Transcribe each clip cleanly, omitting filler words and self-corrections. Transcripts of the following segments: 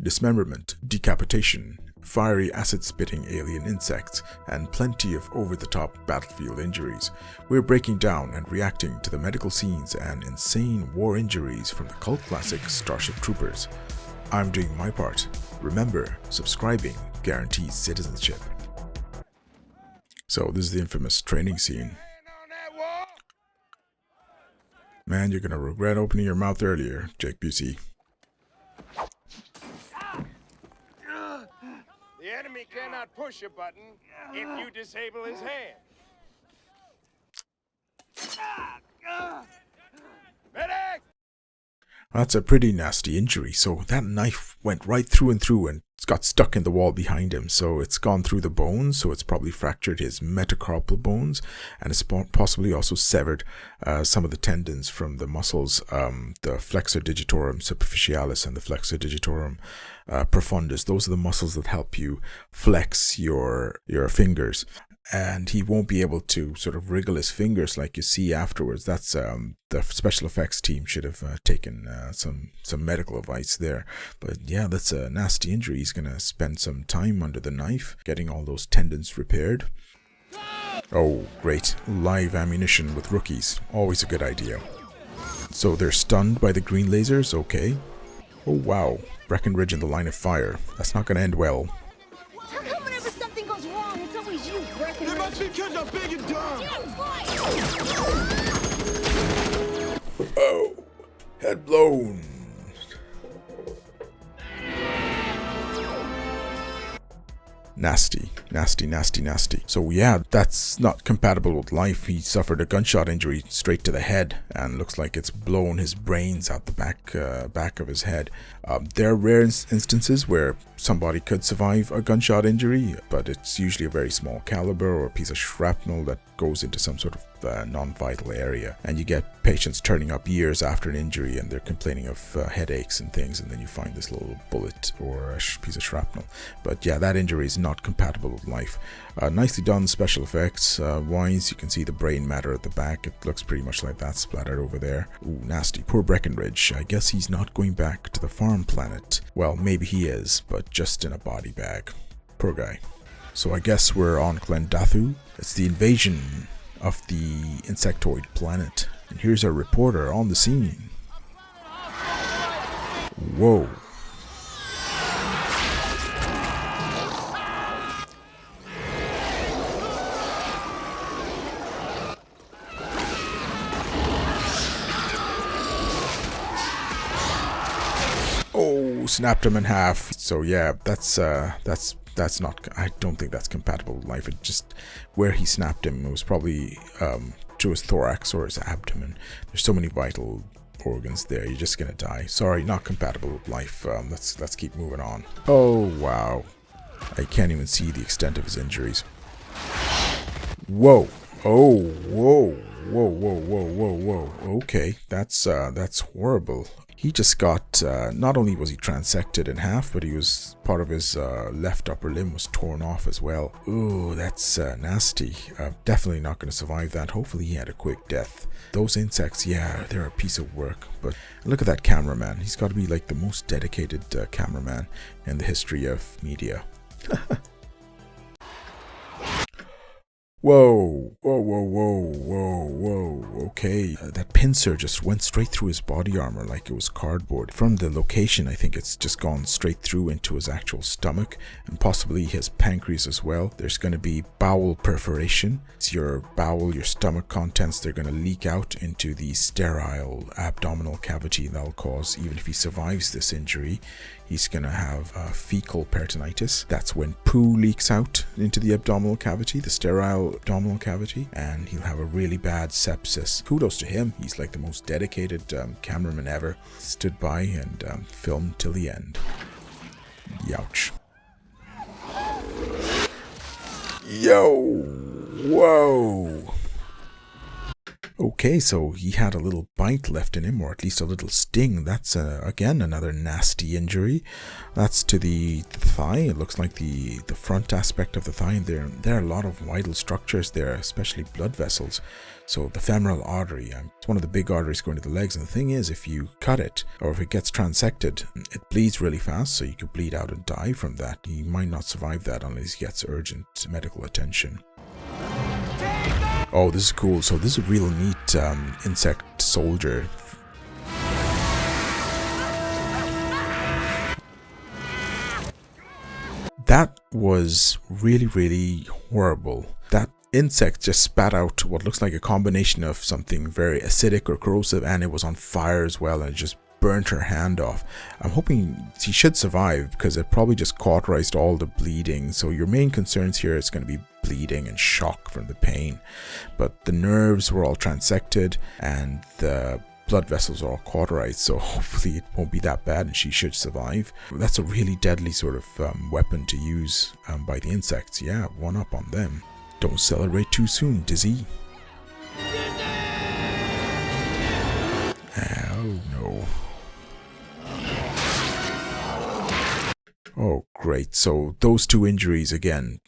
dismemberment, decapitation, fiery acid-spitting alien insects, and plenty of over-the-top battlefield injuries. We're breaking down and reacting to the medical scenes and insane war injuries from the cult classic Starship Troopers. I'm doing my part. Remember, subscribing guarantees citizenship. So this is the infamous training scene. Man, you're gonna regret opening your mouth earlier, Jake Busey. The enemy cannot push a button if you disable his hand. Medic! That's a pretty nasty injury. So that knife went right through and through and got stuck in the wall behind him. So it's gone through the bones. So it's probably fractured his metacarpal bones, and it's possibly also severed some of the tendons from the muscles, the flexor digitorum superficialis and the flexor digitorum profundus. Those are the muscles that help you flex your fingers. And he won't be able to sort of wriggle his fingers like you see afterwards. That's the special effects team should have taken some medical advice there. But yeah, that's a nasty injury. He's gonna spend some time under the knife getting all those tendons repaired. Oh, great. Live ammunition with rookies. Always a good idea. So they're stunned by the green lasers? Okay. Oh wow. Breckenridge in the line of fire. That's not gonna end well. How come whenever something goes wrong, it's always you, Breckenridge? It must be because you're big and dumb. Oh, head blown. Nasty, nasty, nasty, nasty. So yeah, that's not compatible with life. He suffered a gunshot injury straight to the head, and looks like it's blown his brains out the back of his head. There are rare instances where somebody could survive a gunshot injury, but it's usually a very small caliber or a piece of shrapnel that goes into some sort of non-vital area, and you get patients turning up years after an injury and they're complaining of headaches and things, and then you find this little bullet or a piece of shrapnel. But yeah, that injury is not compatible with life. Nicely done special effects wise. You can see the brain matter at the back. It looks pretty much like that splattered over there. Ooh, nasty. Poor Breckenridge. I guess he's not going back to the farm planet. Well, maybe he is, but just in a body bag. Poor guy. So I guess we're on Glendathu. It's the invasion of the insectoid planet. And here's our reporter on the scene. Whoa. Oh, snapped him in half. So yeah, that's not, I don't think that's compatible with life. It just, where he snapped him, it was probably through his thorax or his abdomen. There's so many vital organs there, you're just gonna die. Sorry, not compatible with life. Let's keep moving on. Oh wow, I can't even see the extent of his injuries. Whoa. Oh, whoa, whoa, whoa, whoa, whoa, whoa. Okay, that's horrible. He just got, not only was he transected in half, but he was, part of his left upper limb was torn off as well. Ooh, that's nasty. Definitely not going to survive that. Hopefully he had a quick death. Those insects, yeah, they're a piece of work. But look at that cameraman. He's got to be like the most dedicated cameraman in the history of media. Whoa, whoa, whoa, whoa, whoa, whoa, okay. That pincer just went straight through his body armor like it was cardboard. From the location, I think it's just gone straight through into his actual stomach and possibly his pancreas as well. There's going to be bowel perforation. It's your bowel, your stomach contents, they're going to leak out into the sterile abdominal cavity. That'll cause, even if he survives this injury, he's going to have fecal peritonitis. That's when poo leaks out into the abdominal cavity, the sterile abdominal cavity, and he'll have a really bad sepsis. Kudos to him. He's like the most dedicated cameraman ever. Stood by and filmed till the end. Youch. Yo! Whoa! Okay, so he had a little bite left in him, or at least a little sting. That's again another nasty injury. That's to the thigh. It looks like the front aspect of the thigh. There are a lot of vital structures there, especially blood vessels. So the femoral artery, it's one of the big arteries going to the legs. And the thing is, if you cut it, or if it gets transected, it bleeds really fast, so you could bleed out and die from that. He might not survive that unless he gets urgent medical attention. Oh, this is cool. So this is a real neat insect soldier. That was really, really horrible. That insect just spat out what looks like a combination of something very acidic or corrosive, and it was on fire as well, and it just burnt her hand off. I'm hoping she should survive because it probably just cauterized all the bleeding. So your main concerns here is going to be bleeding and shock from the pain, but the nerves were all transected and the blood vessels are all cauterized, so hopefully it won't be that bad and she should survive. That's a really deadly sort of weapon to use by the insects. Yeah, one up on them. Don't celebrate too soon, Dizzy. Oh no. Oh great, so those two injuries again,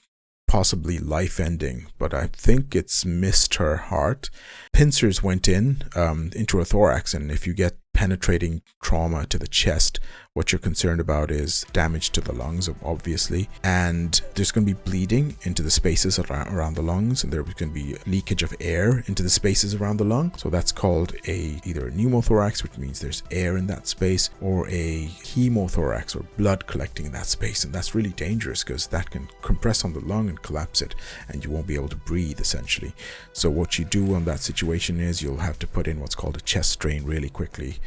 possibly life-ending, but I think it's missed her heart. Pincers went into her thorax, and if you get penetrating trauma to the chest, what you're concerned about is damage to the lungs, obviously, and there's going to be bleeding into the spaces around the lungs, and there's going to be leakage of air into the spaces around the lung. So that's called either a pneumothorax, which means there's air in that space, or a hemothorax, or blood collecting in that space. And that's really dangerous because that can compress on the lung and collapse it, and you won't be able to breathe essentially. So what you do on that situation is you'll have to put in what's called a chest drain really quickly.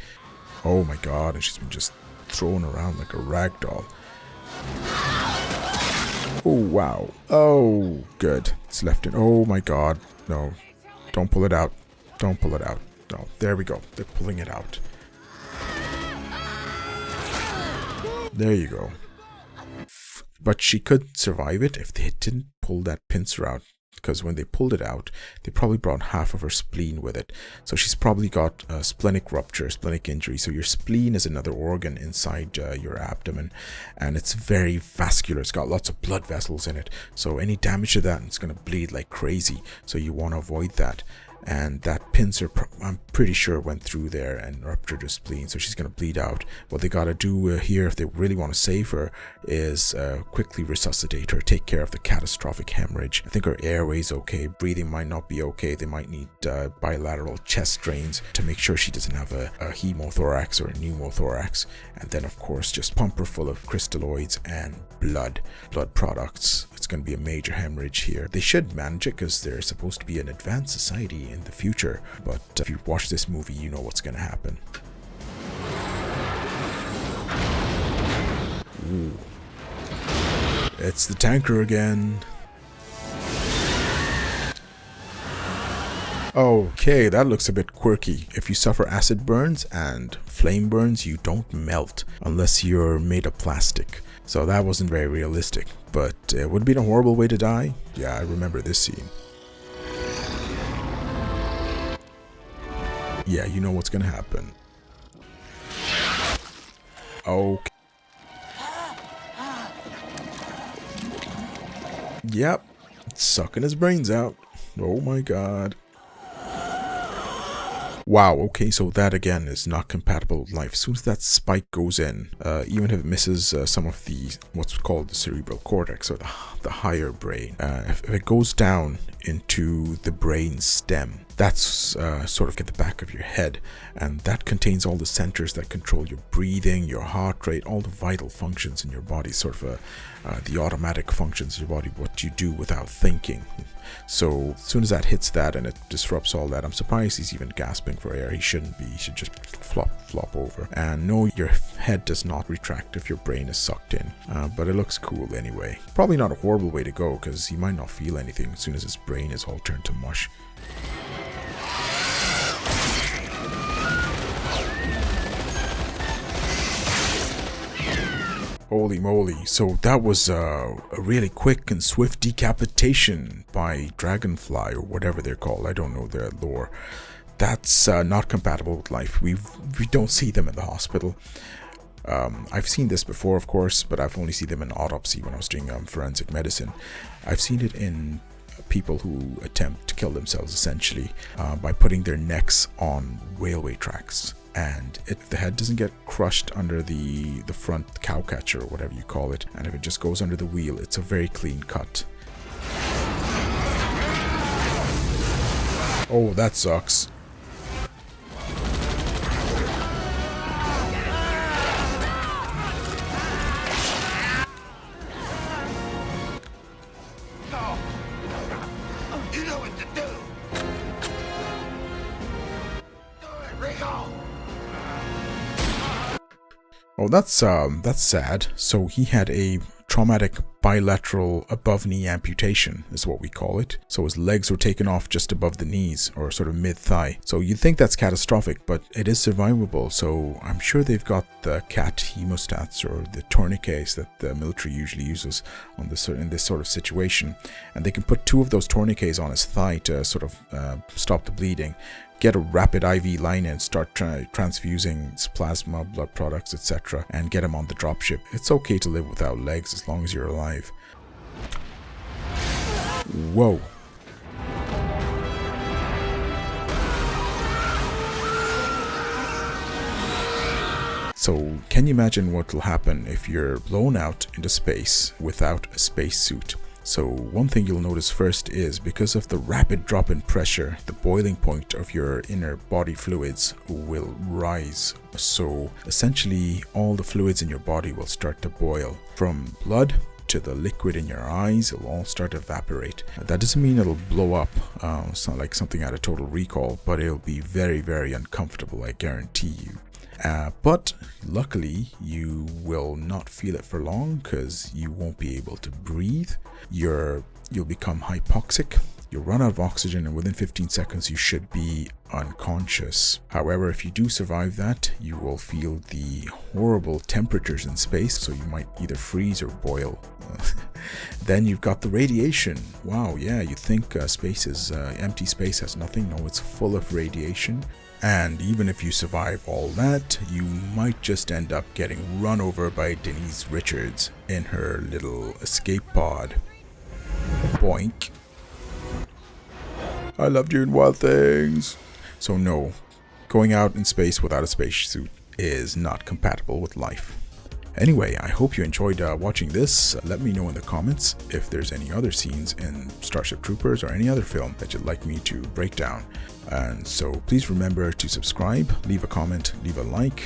Oh my god, and she's been just thrown around like a rag doll. Oh wow. Oh good. It's left in. Oh my god. No. Don't pull it out. Don't pull it out. No. There we go. They're pulling it out. There you go. But she could survive it if they didn't pull that pincer out. Because when they pulled it out, they probably brought half of her spleen with it. So she's probably got a splenic rupture, splenic injury. So your spleen is another organ inside your abdomen, and it's very vascular. It's got lots of blood vessels in it. So any damage to that, it's going to bleed like crazy. So you want to avoid that. And that pincer, I'm pretty sure, went through there and ruptured her spleen, so she's going to bleed out. What they got to do here, if they really want to save her, is quickly resuscitate her, take care of the catastrophic hemorrhage. I think her airway's okay, breathing might not be okay. They might need bilateral chest drains to make sure she doesn't have a hemothorax or a pneumothorax. And then, of course, just pump her full of crystalloids and blood products. It's going to be a major hemorrhage here. They should manage it because they're supposed to be an advanced society in the future, but if you watch this movie, you know what's going to happen. Ooh. It's the tanker again. Okay, that looks a bit quirky. If you suffer acid burns and flame burns, you don't melt unless you're made of plastic. So that wasn't very realistic, but it would have been a horrible way to die. Yeah, I remember this scene. Yeah, you know what's gonna happen. Okay. Yep, sucking his brains out. Oh my god. Wow, okay, so that again is not compatible with life. As soon as that spike goes in, even if it misses some of the, what's called the cerebral cortex, or the higher brain, if it goes down into the brain stem, that's sort of at the back of your head, and that contains all the centers that control your breathing, your heart rate, all the vital functions in your body, sort of the automatic functions of your body, what you do without thinking. So as soon as that hits that and it disrupts all that, I'm surprised he's even gasping for air. He shouldn't be. He should just flop over. And no, your head does not retract if your brain is sucked in, but it looks cool anyway. Probably not a horrible way to go, because he might not feel anything as soon as his brain is all turned to mush. Holy moly. So that was a really quick and swift decapitation by Dragonfly, or whatever they're called. I don't know their lore. That's not compatible with life. We don't see them in the hospital. I've seen this before, of course, but I've only seen them in autopsy when I was doing forensic medicine. I've seen it in people who attempt to kill themselves, essentially, by putting their necks on railway tracks. And if the head doesn't get crushed under the front cowcatcher, or whatever you call it, and if it just goes under the wheel, it's a very clean cut. Oh, that sucks. You know what to do. Do it, Rico. Oh, that's sad. So he had a traumatic bilateral above knee amputation, is what we call it. So his legs were taken off just above the knees, or sort of mid-thigh. So you'd think that's catastrophic, but it is survivable. So I'm sure they've got the CAT hemostats, or the tourniquets that the military usually uses on this, in this sort of situation. And they can put 2 of those tourniquets on his thigh to sort of stop the bleeding. Get a rapid IV line and start transfusing plasma, blood products, etc. and get him on the dropship. It's okay to live without legs as long as you're alive. Whoa. So, can you imagine what will happen if you're blown out into space without a spacesuit? So one thing you'll notice first is, because of the rapid drop in pressure, the boiling point of your inner body fluids will rise. So essentially all the fluids in your body will start to boil. From blood to the liquid in your eyes, it'll all start to evaporate. That doesn't mean it'll blow up. It's not like something out of Total Recall, but it'll be very, very uncomfortable, I guarantee you. But luckily you will not feel it for long, because you won't be able to breathe. You'll become hypoxic. You'll run out of oxygen, and within 15 seconds you should be unconscious. However, if you do survive that, you will feel the horrible temperatures in space, so you might either freeze or boil. Then you've got the radiation. Wow, yeah, you think space is empty space has nothing. No, it's full of radiation. And even if you survive all that, you might just end up getting run over by Denise Richards in her little escape pod. Boink. I love doing wild things. So no, going out in space without a spacesuit is not compatible with life. Anyway, I hope you enjoyed watching this. Let me know in the comments if there's any other scenes in Starship Troopers or any other film that you'd like me to break down. And so please remember to subscribe, leave a comment, leave a like,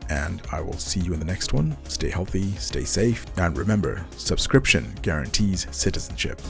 and I will see you in the next one. Stay healthy, stay safe, and remember, subscription guarantees citizenship.